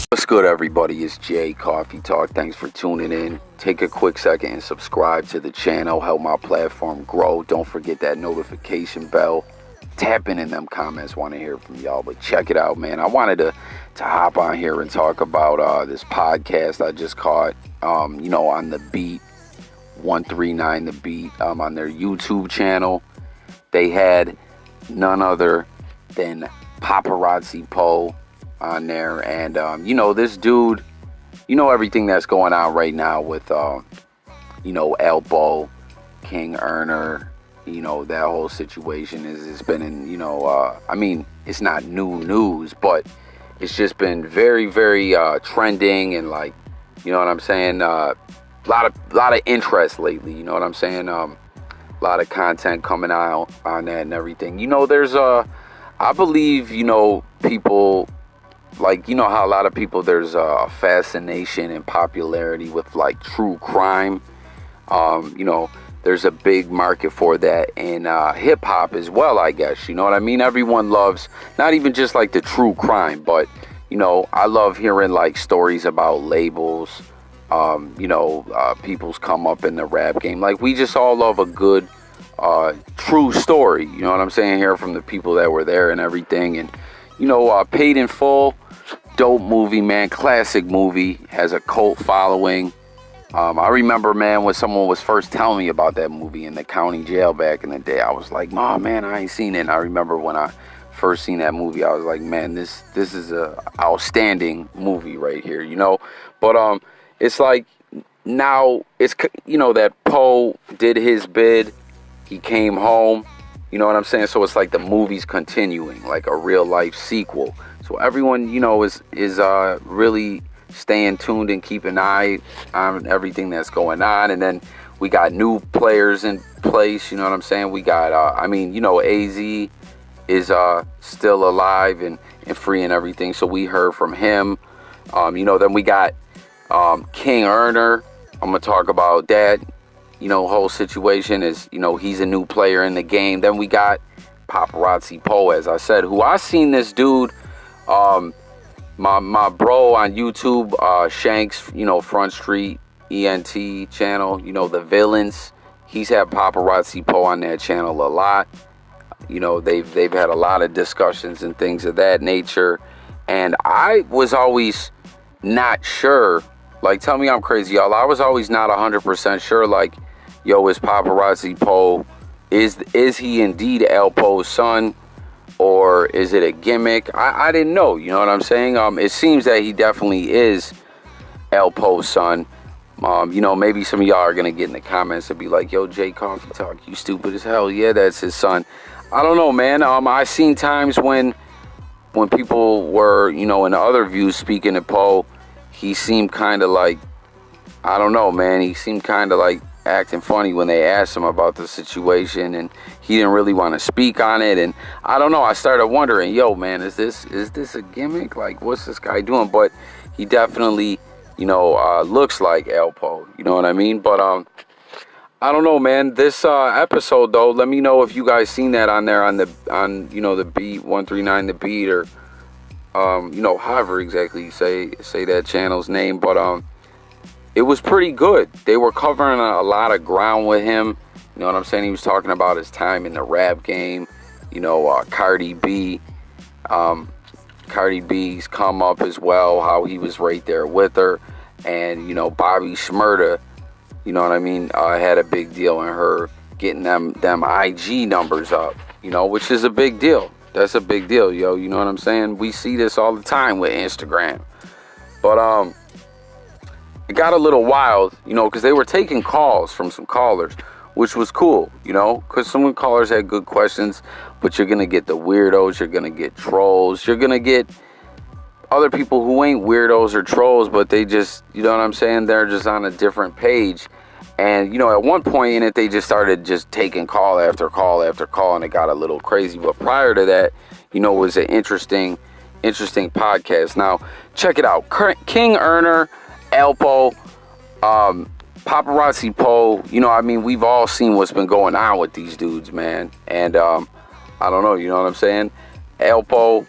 What's good, everybody? It's Jay Coffee Talk. Thanks for tuning in. Take a quick second and subscribe to the channel. Help my platform grow. Don't forget that notification bell. Tap in them comments. Want to hear from y'all. But check it out, man. I wanted to hop on here and talk about this podcast I just caught, on the beat, 139 The Beat, on their YouTube channel. They had none other than Popperazzi Poe on there, and this dude, everything that's going on right now with Alpo, King Earner, that whole situation it's been in, it's not new news, but it's just been very, very trending, and like, you know what I'm saying, lot of interest lately, you know what I'm saying, a lot of content coming out on that and everything. There's I believe, people, like, how a lot of people, there's a fascination and popularity with, like, true crime. There's a big market for that in hip-hop as well, I guess. You know what I mean? Everyone loves, not even just, like, the true crime, but, I love hearing, like, stories about labels, people's come up in the rap game. Like, we just all love a good, true story. You know what I'm saying? Here from the people that were there and everything. And, Paid in Full, dope movie, man. Classic movie. Has a cult following. I remember, man, when someone was first telling me about that movie in the county jail back in the day, I was like, "Nah, man, I ain't seen it." And I remember when I first seen that movie, I was like, "Man, this is a outstanding movie right here," But it's like now it's that Poe did his bid. He came home. You know what I'm saying? So it's like the movie's continuing, like a real life sequel. So everyone, is really staying tuned and keep an eye on everything that's going on. And then we got new players in place. You know what I'm saying? We got, AZ is still alive and free and everything. So we heard from him. Then we got King Earner. I'm going to talk about that. Whole situation is, he's a new player in the game. Then we got Popperazzi Poe, as I said, who I seen this dude, my bro on YouTube, Shanks, Front Street ENT channel, the Villains. He's had Popperazzi Poe on that channel a lot. They've had a lot of discussions and things of that nature. And I was always not sure. Like, tell me I'm crazy, y'all. I was always not 100% sure, like, is Popperazzi Poe, is he indeed Alpo's son, or is it a gimmick? I didn't know, you know what I'm saying? It seems that he definitely is Alpo's son. Maybe some of y'all are going to get in the comments and be like, "Yo, Jay Coffee Talk, you stupid as hell. Yeah, that's his son." I don't know, man. I've seen times when people were, in other views speaking to Poe, he seemed kind of like, I don't know, man. He seemed kind of like acting funny when they asked him about the situation, and he didn't really want to speak on it. And I don't know, I started wondering, yo, man, is this a gimmick? Like, what's this guy doing? But he definitely, looks like Alpo. You know what I mean? But I don't know, man. This episode, though, let me know if you guys seen that on there on the beat, 139 The Beat, or however exactly you say that channel's name. But it was pretty good. They were covering a lot of ground with him. You know what I'm saying? He was talking about his time in the rap game. Cardi B. Cardi B's come up as well, how he was right there with her. And, Bobby Shmurda, you know what I mean, had a big deal in her getting them IG numbers up, which is a big deal. That's a big deal, yo. You know what I'm saying? We see this all the time with Instagram. But, it got a little wild, because they were taking calls from some callers, which was cool, because some callers had good questions, but you're going to get the weirdos, you're going to get trolls, you're going to get other people who ain't weirdos or trolls, but they just, you know what I'm saying, they're just on a different page. And, at one point in it, they just started just taking call after call after call, and it got a little crazy. But prior to that, it was an interesting podcast. Now, check it out. King Earner, Alpo, Popperazzi Poe, we've all seen what's been going on with these dudes, man. And I don't know, you know what I'm saying? Alpo,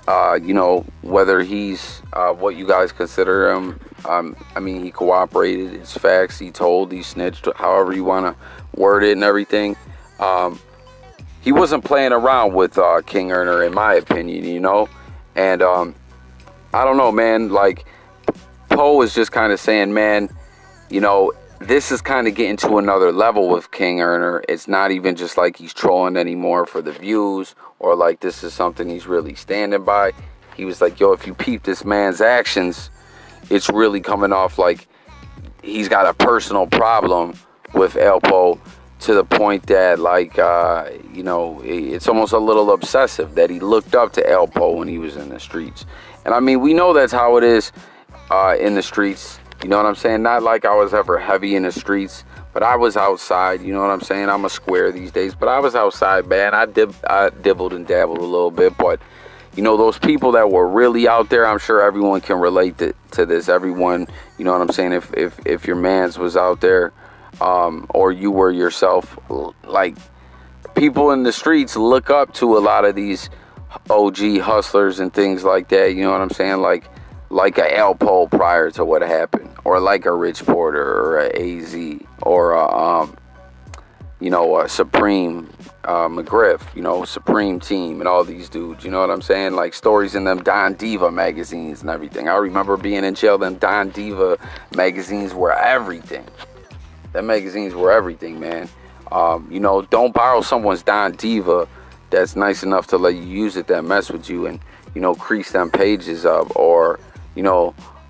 whether he's what you guys consider him. I mean, he cooperated. It's facts. He told. He snitched. However you want to word it and everything. He wasn't playing around with King Earner, in my opinion. And I don't know, man. Like, Poe is just kind of saying, man, this is kind of getting to another level with King Earner. It's not even just like he's trolling anymore for the views, or like this is something he's really standing by. He was like, yo, if you peep this man's actions, it's really coming off like he's got a personal problem with Alpo, to the point that, like, it's almost a little obsessive that he looked up to Alpo when he was in the streets. And I mean, we know that's how it is in the streets. You know what I'm saying? Not like I was ever heavy in the streets, but I was outside. You know what I'm saying? I'm a square these days, but I was outside, man. I dibbled and dabbled a little bit, but those people that were really out there, I'm sure everyone can relate to this. Everyone, you know what I'm saying? If your mans was out there, or you were yourself, like, people in the streets look up to a lot of these OG hustlers and things like that. You know what I'm saying? Like a Alpo prior to what happened, or like a Rich Porter, or a AZ, or a Supreme McGriff, Supreme Team, and all these dudes. You know what I'm saying? Like, stories in them Don Diva magazines and everything. I remember being in jail. Them Don Diva magazines were everything. Them magazines were everything, man. Don't borrow someone's Don Diva that's nice enough to let you use it, that mess with you, and crease them pages up, or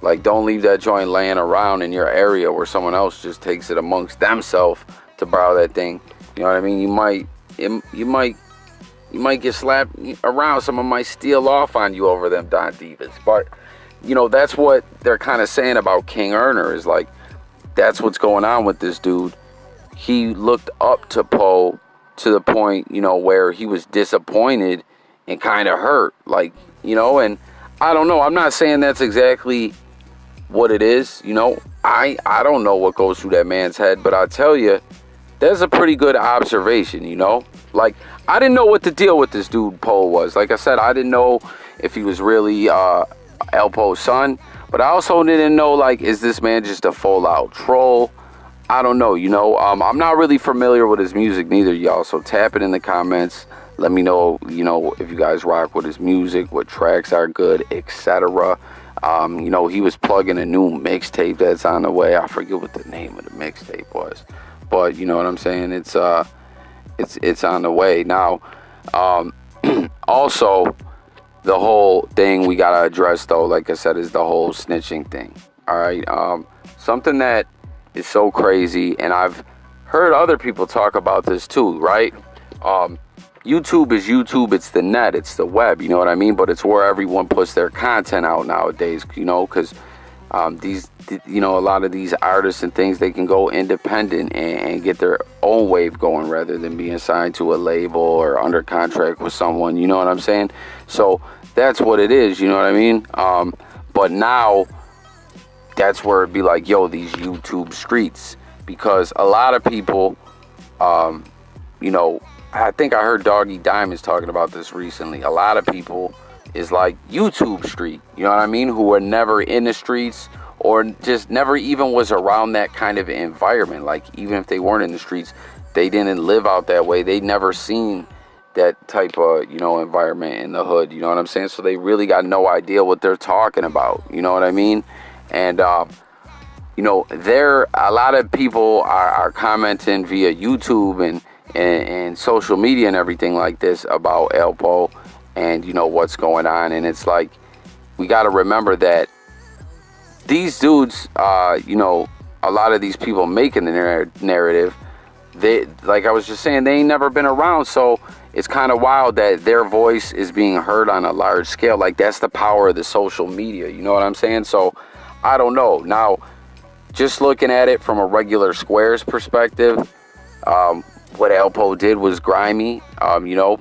like, don't leave that joint laying around in your area where someone else just takes it amongst themselves to borrow that thing. You know what I mean? You might get slapped around. Someone might steal off on you over them Don Divas. But that's what they're kind of saying about King Earner, is like, that's what's going on with this dude. He looked up to Poe to the point, where he was disappointed and kind of hurt, like, and I don't know. I'm not saying that's exactly what it is. I don't know what goes through that man's head, but I'll tell you, that's a pretty good observation. Like, I didn't know what the deal with this dude Poe was. Like I said, I didn't know if he was really Alpo's son, but I also didn't know, like, is this man just a full out troll? I don't know. I'm not really familiar with his music neither, y'all. So tap it in the comments. Let me know, if you guys rock with his music, what tracks are good, etc. He was plugging a new mixtape that's on the way. I forget what the name of the mixtape was, but you know what I'm saying. It's on the way now. Also, the whole thing we gotta address, though, like I said, is the whole snitching thing. All right, something that is so crazy, and I've heard other people talk about this too, right? YouTube is YouTube. It's the net. It's the web. You know what I mean? But it's where everyone puts their content out nowadays. Because a lot of these artists and things, they can go independent and get their own wave going rather than being signed to a label or under contract with someone. You know what I'm saying? So that's what it is. You know what I mean? But now that's where it'd be like, yo, these YouTube streets, because a lot of people, I think I heard Doggy Diamonds talking about this recently. A lot of people is like YouTube street, you know what I mean? Who were never in the streets, or just never even was around that kind of environment. Like, even if they weren't in the streets, they didn't live out that way. They never seen that type of, environment in the hood. You know what I'm saying? So they really got no idea what they're talking about. You know what I mean? And, a lot of people are commenting via YouTube and social media and everything like this about Alpo and what's going on. And it's like, we got to remember that these dudes, a lot of these people making the narrative, they, like I was just saying, they ain't never been around. So it's kind of wild that their voice is being heard on a large scale. Like, that's the power of the social media. You know what I'm saying? So I don't know. Now, just looking at it from a regular Squares perspective, what Alpo did was grimy.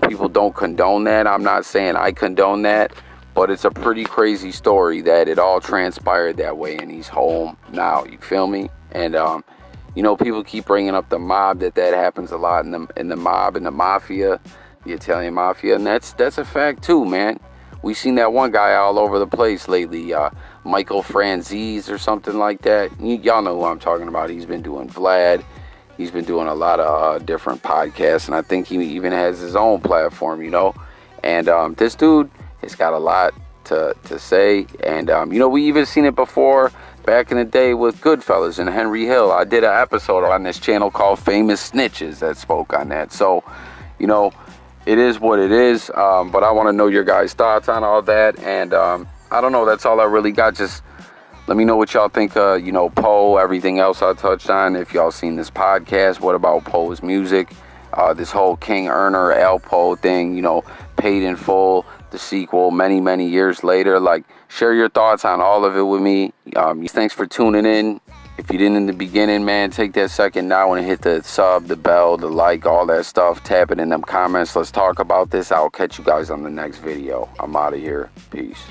People don't condone that. I'm not saying I condone that, but it's a pretty crazy story that it all transpired that way, and he's home now. You feel me? And people keep bringing up the mob, that happens a lot in the mob and the mafia, the Italian mafia, and that's a fact too, man. We seen that one guy all over the place lately, Michael Franzese or something like that. Y'all know who I'm talking about. He's been doing Vlad. He's been doing a lot of different podcasts, and I think he even has his own platform, you know. And this dude has got a lot to say. And, you know, we even seen it before back in the day with Goodfellas and Henry Hill. I did an episode on this channel called Famous Snitches that spoke on that. So, you know, it is what it is, but I want to know your guys' thoughts on all that, and I don't know, that's all I really got. Just let me know what y'all think, you know, Poe, everything else I touched on. If y'all seen this podcast, what about Poe's music, this whole King Earner, Alpo thing, you know, Paid in Full, the sequel, many years later. Like, share your thoughts on all of it with me. Thanks for tuning in. If you didn't in the beginning, man, take that second now and hit the sub, the bell, the like, all that stuff. Tap it in them comments. Let's talk about this. I'll catch you guys on the next video. I'm out of here. Peace.